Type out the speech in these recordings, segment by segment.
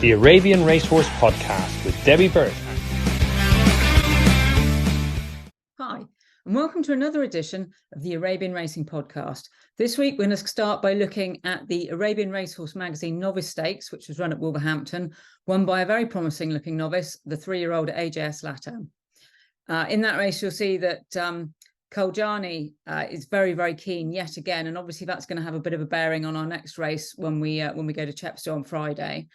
the Arabian Racehorse Podcast with Debbie Bird. Hi, and welcome to another edition of the Arabian Racing Podcast. This week, we're going to start by looking at the Arabian Racehorse Magazine Novice Stakes, which was run at Wolverhampton, won by a very promising-looking novice, the 3-year-old AJS Latam. In that race, you'll see that Koljani is very, very keen yet again, and obviously that's going to have a bit of a bearing on our next race when we go to Chepstow on Friday.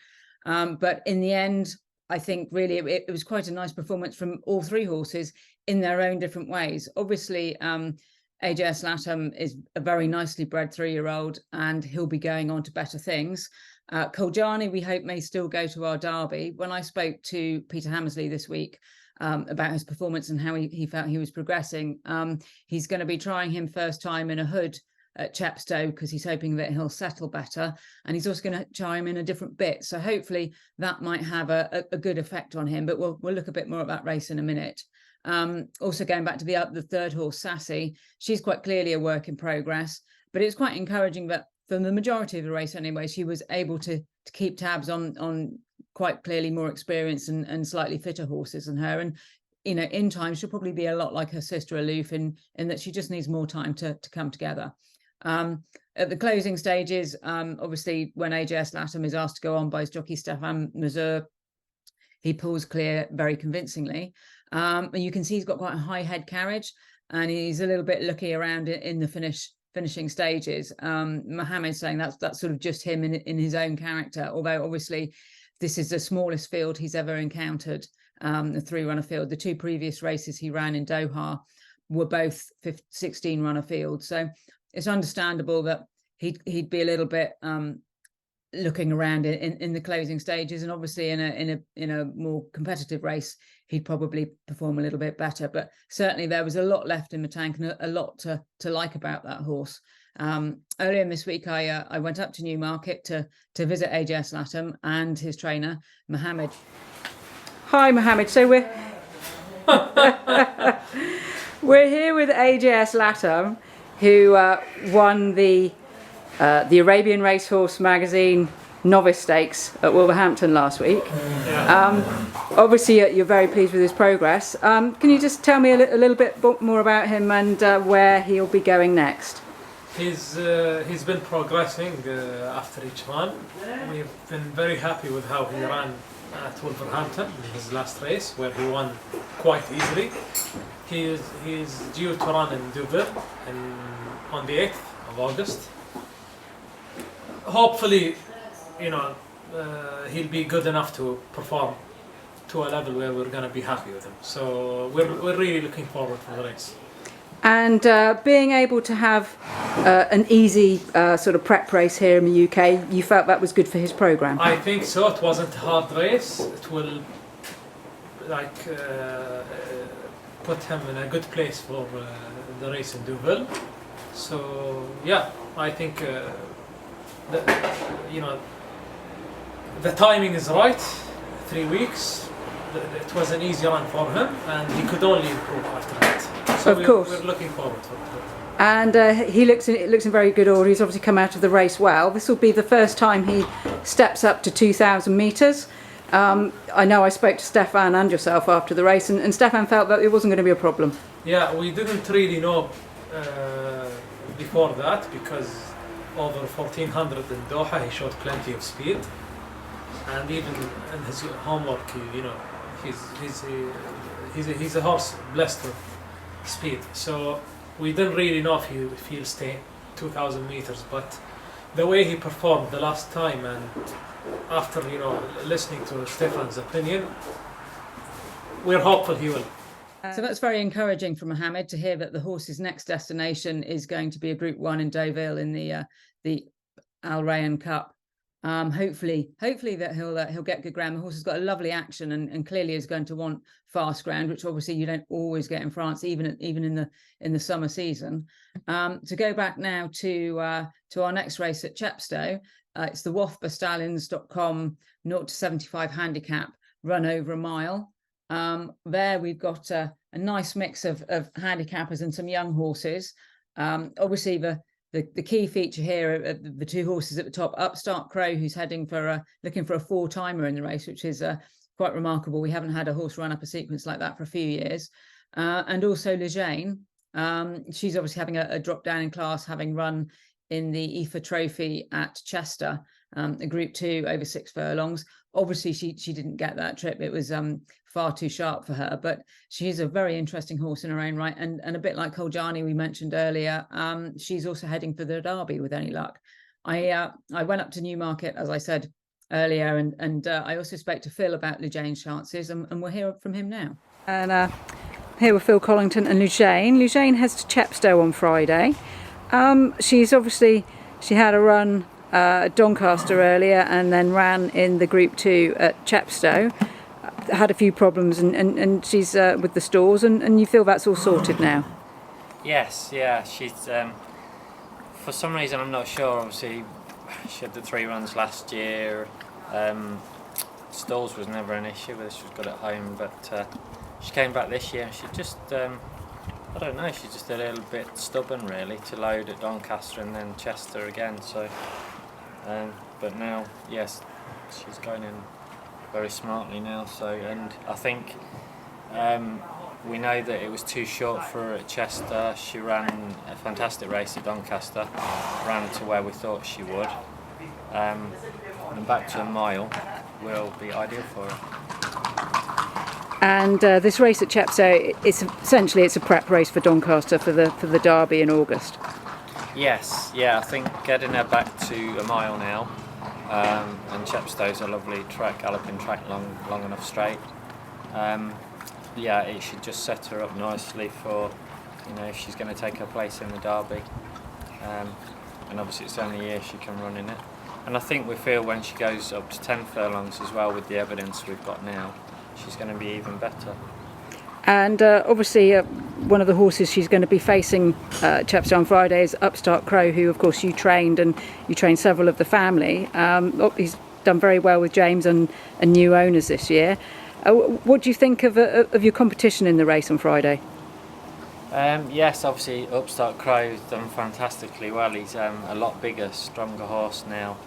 But in the end, I think really it was quite a nice performance from all three horses in their own different ways. Obviously, AJS Latam is a very nicely bred 3-year-old, and he'll be going on to better things. Koljani, we hope, may still go to our derby. When I spoke to Peter Hammersley this week about his performance and how he felt he was progressing, he's going to be trying him first time in a hood at Chepstow because he's hoping that he'll settle better, and he's also going to try him in a different bit. So hopefully that might have a good effect on him. But we'll look a bit more at that race in a minute. Also going back to the third horse, Sassy, she's quite clearly a work in progress, but it's quite encouraging that for the majority of the race anyway, she was able to keep tabs on quite clearly more experienced and slightly fitter horses than her. And, you know, in time, she'll probably be a lot like her sister Aloof in that she just needs more time to come together. At the closing stages, obviously, when AJS Latam is asked to go on by his jockey Stefan Mazur, he pulls clear very convincingly. And you can see he's got quite a high head carriage, and he's a little bit lucky around in the finishing stages. Mohammed saying that's sort of just him in his own character, although obviously this is the smallest field he's ever encountered, the 3-runner field. The 2 previous races he ran in Doha were both 16-runner fields. So it's understandable that he'd be a little bit looking around in the closing stages, and obviously in a more competitive race he'd probably perform a little bit better. But certainly there was a lot left in the tank and a lot to like about that horse. Earlier this week I went up to Newmarket to visit AJS Latam and his trainer Mohammed. Hi Mohammed. So we're here with AJS Latam, who won the Arabian Racehorse Magazine Novice Stakes at Wolverhampton last week. Obviously, you're very pleased with his progress. Can you just tell me a little bit more about him and where he'll be going next? He's been progressing after each run. We've been very happy with how he ran at Wolverhampton in his last race, where he won quite easily. He's due to run in Deauville on the 8th of August. Hopefully, he'll be good enough to perform to a level where we're going to be happy with him. So we're really looking forward to the race. And being able to have an easy sort of prep race here in the UK, you felt that was good for his programme? I think so. It wasn't a hard race. It will put him in a good place for the race in Deauville. So yeah, I think the timing is right. 3 weeks. It was an easy run for him, and he could only improve after that. So of course, we're looking forward to it. And he looks in very good order. He's obviously come out of the race well. This will be the first time he steps up to 2,000 metres. I know I spoke to Stefan and yourself after the race, and Stefan felt that it wasn't going to be a problem. Yeah, we didn't really know before that, because over 1400 in Doha he showed plenty of speed, and even in his homework, he's a horse blessed with speed. So we didn't really know if he'll stay 2,000 meters, but the way he performed the last time, and after listening to Stefan's opinion, we're hopeful he will. So that's very encouraging from Mohammed to hear that the horse's next destination is going to be a Group 1 in Deauville in the Al Rayyan Cup. Hopefully that he'll get good ground. The horse has got a lovely action and clearly is going to want fast ground, which obviously you don't always get in France, even in the summer season. To go back now to our next race at Chepstow, it's the WAFBStallions.com 0 to 75 handicap run over a mile. There we've got a nice mix of handicappers and some young horses. Obviously the the key feature here are the two horses at the top. Upstart Crow, who's heading for looking for a 4-timer in the race, which is quite remarkable. We haven't had a horse run up a sequence like that for a few years. And also Lejeune. She's obviously having a drop down in class, having run in the IFA Trophy at Chester, a Group 2 over 6 furlongs. Obviously, she didn't get that trip. It was far too sharp for her, but she's a very interesting horse in her own right. And a bit like Koljani we mentioned earlier, she's also heading for the Derby with any luck. I went up to Newmarket, as I said earlier, and I also spoke to Phil about Lejeune's chances, and we'll hear from him now. And here with Phil Collington and Lejeune. Lejeune heads to Chepstow on Friday. She had a run at Doncaster earlier and then ran in the Group 2 at Chepstow. Had a few problems and she's with the stalls, and you feel that's all sorted now? Yes, yeah, she's for some reason, I'm not sure, obviously she had the 3 runs last year. Stalls was never an issue, whether she was good at home, but she came back this year and she just I don't know, she's just a little bit stubborn really to load at Doncaster and then Chester again, so but now, yes, she's going in very smartly now, so, and I think we know that it was too short for her at Chester. She ran a fantastic race at Doncaster, ran to where we thought she would, and back to a mile will be ideal for her. And this race at Chepstow, it's a prep race for Doncaster for the Derby in August. Yes, yeah, I think getting her back to a mile now, and Chepstow's a lovely track, galloping track, long enough straight. Yeah, it should just set her up nicely for, if she's going to take her place in the Derby. And obviously it's only a year she can run in it. And I think we feel when she goes up to 10 furlongs as well, with the evidence we've got now, she's going to be even better. And obviously one of the horses she's going to be facing Chepstow on Friday is Upstart Crow, who of course you trained, and you trained several of the family. He's done very well with James and new owners this year. What do you think of your competition in the race on Friday? Yes, obviously Upstart Crow's done fantastically well. He's a lot bigger, stronger horse now.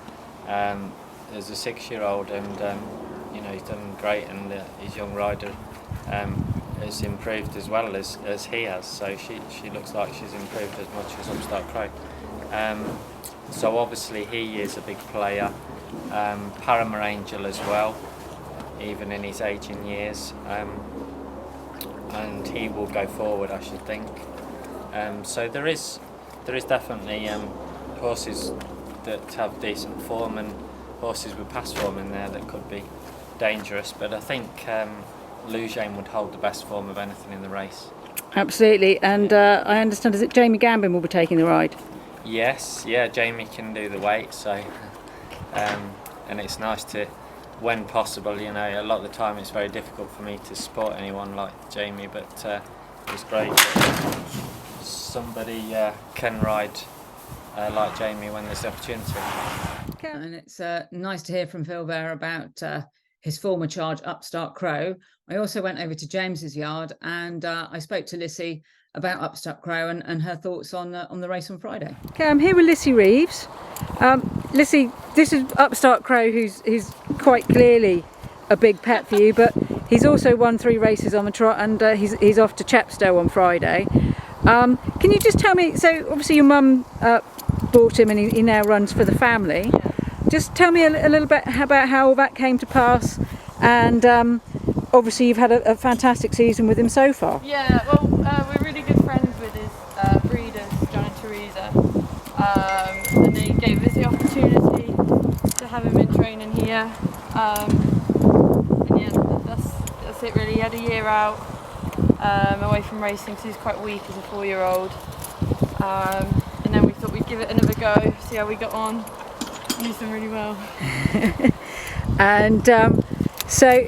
As a 6-year-old, and he's done great, and his young rider has improved as well as he has. So she looks like she's improved as much as Upstart Crow. So obviously he is a big player. Paramount Angel as well, even in his aging years, and he will go forward, I should think. So there is definitely horses that have decent form and horses with past form in there that could be dangerous, but I think Lejeune would hold the best form of anything in the race. Absolutely, and I understand, is it Jamie Gambin will be taking the ride? Yes, yeah, Jamie can do the weight, so and it's nice to, when possible, a lot of the time it's very difficult for me to support anyone like Jamie, but it's great that somebody can ride like Jamie when there's the opportunity. And it's nice to hear from Phil there about his former charge, Upstart Crow. I also went over to James's yard and I spoke to Lissy about Upstart Crow and her thoughts on the race on Friday. Okay, I'm here with Lissy Reeves. Lissy, this is Upstart Crow, who's quite clearly a big pet for you, but he's also won 3 races on the trot, and he's off to Chepstow on Friday. Can you just tell me, so obviously your mum bought him and he now runs for the family. Just tell me a little bit about how all that came to pass, and obviously you've had a fantastic season with him so far. Yeah, well, we're really good friends with his breeders, John and Teresa, and they gave us the opportunity to have him in training here, and yeah, that's it really. He had a year out away from racing because he's quite weak as a 4-year-old, and then we thought we'd give it another go, see how we got on. He's done really well. And so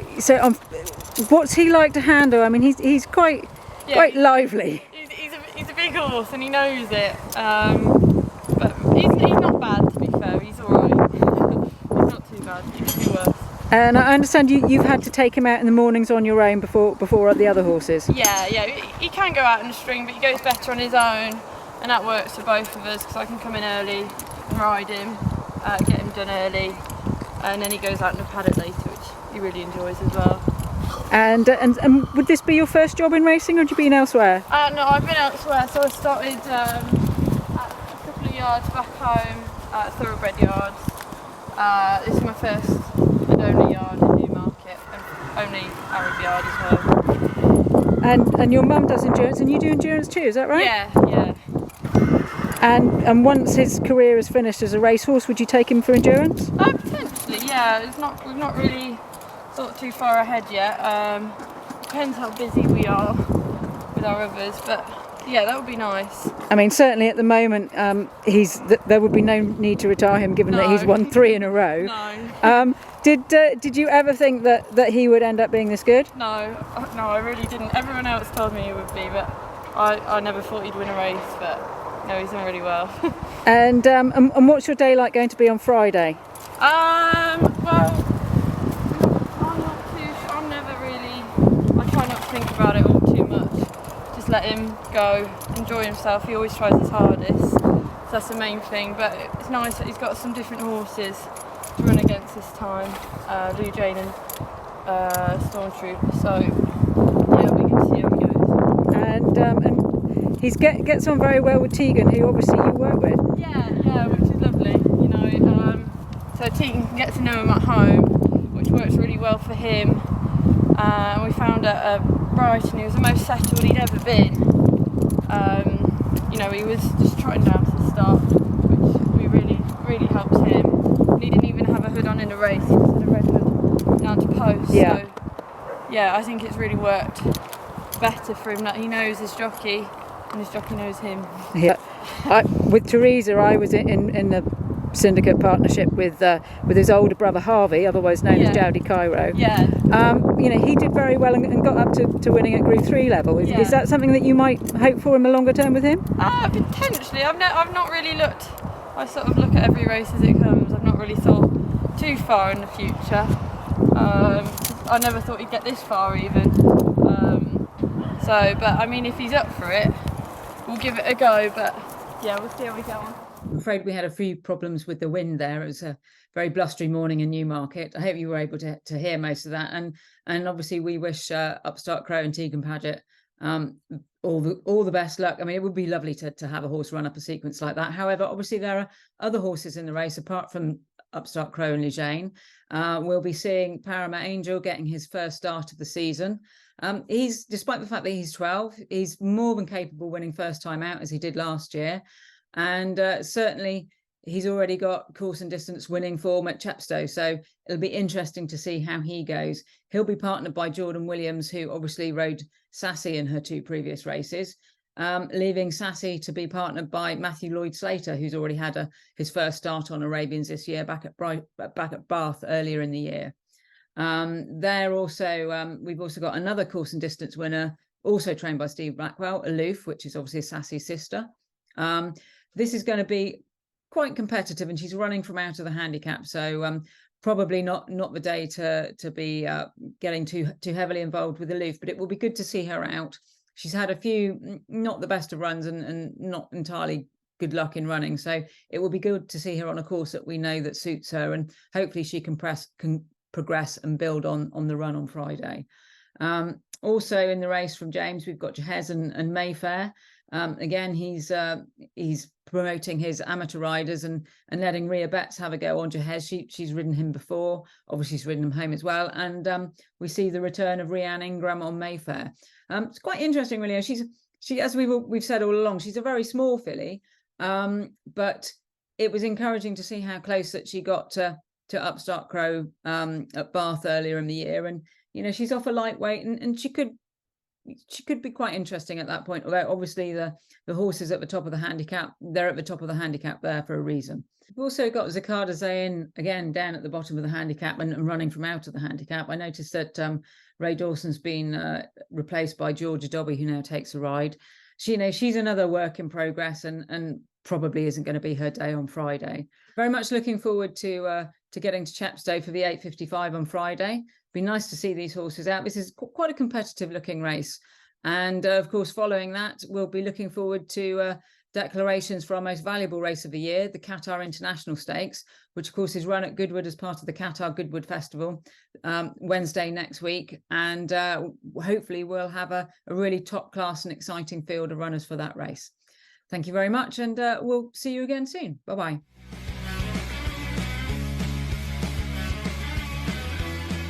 what's he like to handle? I mean, he's quite lively. He's a big horse and he knows it. But he's not bad, to be fair. He's all right. He's not too bad. He could be worse. And I understand you've had to take him out in the mornings on your own before the other horses. Yeah. He can go out in the string, but he goes better on his own. and that works for both of us because I can come in early and ride him, get him done early, and then he goes out in the paddock later, which he really enjoys as well. And would this be your first job in racing, or have you been elsewhere? No, I've been elsewhere. So I started at a couple of yards back home at Thoroughbred Yards. This is my first and only yard in Newmarket, and only Arab yard as well. And your mum does endurance, and you do endurance too, is that right? Yeah. And once his career is finished as a racehorse, would you take him for endurance? Potentially, yeah. We've not really thought too far ahead yet. Depends how busy we are with our others, but yeah, that would be nice. I mean, certainly at the moment, there would be no need to retire him, given that he's won 3 in a row. No. Did you ever think that he would end up being this good? No, I really didn't. Everyone else told me he would be, but I never thought he'd win a race. But no, he's done really well. And what's your day like going to be on Friday? Well, I'm never really. I try not to think about it all too much. Just let him go, enjoy himself. He always tries his hardest. So that's the main thing. But it's nice that he's got some different horses to run against this time. Blue Jane and Stormtrooper. So yeah, we can see how he goes. And he gets on very well with Tegan, who obviously you work with. Yeah, which is lovely. You know, so Tegan can get to know him at home, which works really well for him. We found at Brighton he was the most settled he'd ever been. You know, he was just trotting down to the start, which really helps him. And he didn't even have a hood on in the race, he just had a red hood down to post. Yeah. So yeah, I think it's really worked better for him that he knows his jockey and his jockey knows him. Yeah. With Teresa, I was in the syndicate partnership with his older brother Harvey, otherwise known as Jowdy Cairo. Yeah. You know, he did very well and got up to winning at Group 3 level. Is that something that you might hope for in the longer term with him? Potentially. I've not really looked. I sort of look at every race as it comes. I've not really thought too far in the future. I never thought he'd get this far even. But I mean, if he's up for it, we'll give it a go. But yeah, we'll see how we go on. I'm afraid we had a few problems with the wind there. It was a very blustery morning in Newmarket. I hope you were able to hear most of that. And obviously we wish Upstart Crow and Tegan Paget all the best luck. I mean, it would be lovely to have a horse run up a sequence like that. However, obviously there are other horses in the race apart from Upstart Crow and Lejane. We'll be seeing Paramount Angel getting his first start of the season. He's, despite the fact that he's 12, he's more than capable winning first time out as he did last year. And certainly he's already got course and distance winning form at Chepstow. So it'll be interesting to see how he goes. He'll be partnered by Jordan Williams, who obviously rode Sassy in her 2 previous races, leaving Sassy to be partnered by Matthew Lloyd Slater, who's already had his first start on Arabians this year back at Bath earlier in the year. We've also got another course and distance winner, also trained by Steve Blackwell, Aloof, which is obviously Sassy's sister. This is going to be quite competitive, and she's running from out of the handicap, so probably not the day to be getting too heavily involved with Aloof, but it will be good to see her out. She's had a few not the best of runs and not entirely good luck in running, so it will be good to see her on a course that we know that suits her, and hopefully she can progress and build on the run on Friday. Also in the race from James, we've got Jehez and Mayfair. Again, he's promoting his amateur riders and letting Rhea Betts have a go on Jehez. She's ridden him before. Obviously, she's ridden him home as well. And we see the return of Rhiannon Ingram on Mayfair. It's quite interesting, really. She as we've said all along, she's a very small filly, but it was encouraging to see how close that she got to Upstart Crow at Bath earlier in the year. And you know, she's off a lightweight, and she could be quite interesting at that point, although obviously the horses at the top of the handicap, they're at the top of the handicap there for a reason. We've also got Zakada Zayn again down at the bottom of the handicap and running from out of the handicap. I noticed that Ray Dawson's been replaced by Georgia Dobby, who now takes a ride. She's another work in progress and probably isn't going to be her day on Friday. Very much looking forward to getting to Chepstow for the 8:55 on Friday. Be nice to see these horses out. This is quite a competitive looking race, and of course following that we'll be looking forward to declarations for our most valuable race of the year, the Qatar International Stakes, which of course is run at Goodwood as part of the Qatar Goodwood Festival, Wednesday next week. And hopefully we'll have a really top class and exciting field of runners for that race. Thank you very much, and we'll see you again soon. Bye-bye.